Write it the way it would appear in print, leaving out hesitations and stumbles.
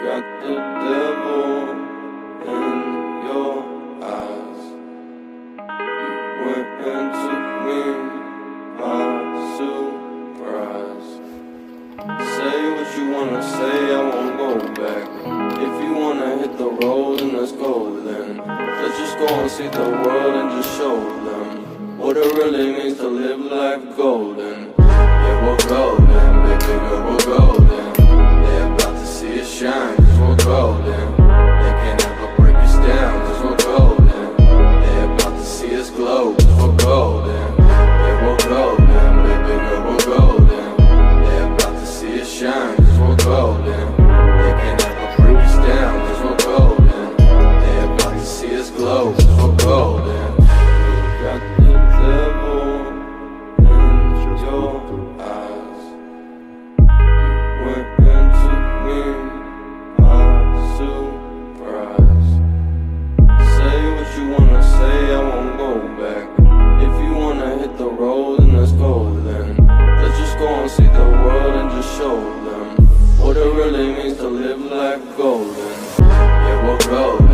got the devil in your eyes. You went and took me by surprise. Say what you wanna say, I won't go back. If you wanna hit the road, then let's go then. Let's just go and see the world and just show them what it really means to live life golden. Yeah, we're golden, baby girl, we're golden. They're about to see us shine, cause we're golden. They can't ever break us down, cause we're golden. They're about to see us glow, cause we're golden. Yeah, we're golden, baby girl, we're golden. They're about to see us shine, cause we're golden. They can't ever break us down, cause we're golden. They're about to see us glow, cause we're golden. Got the devil in your eyes. You went and took me by surprise. Say what you wanna say, I won't go back. If you wanna hit the road, then let's go then. Let's just go and see the world and just show them what it really means to live life golden. Yeah, we're golden.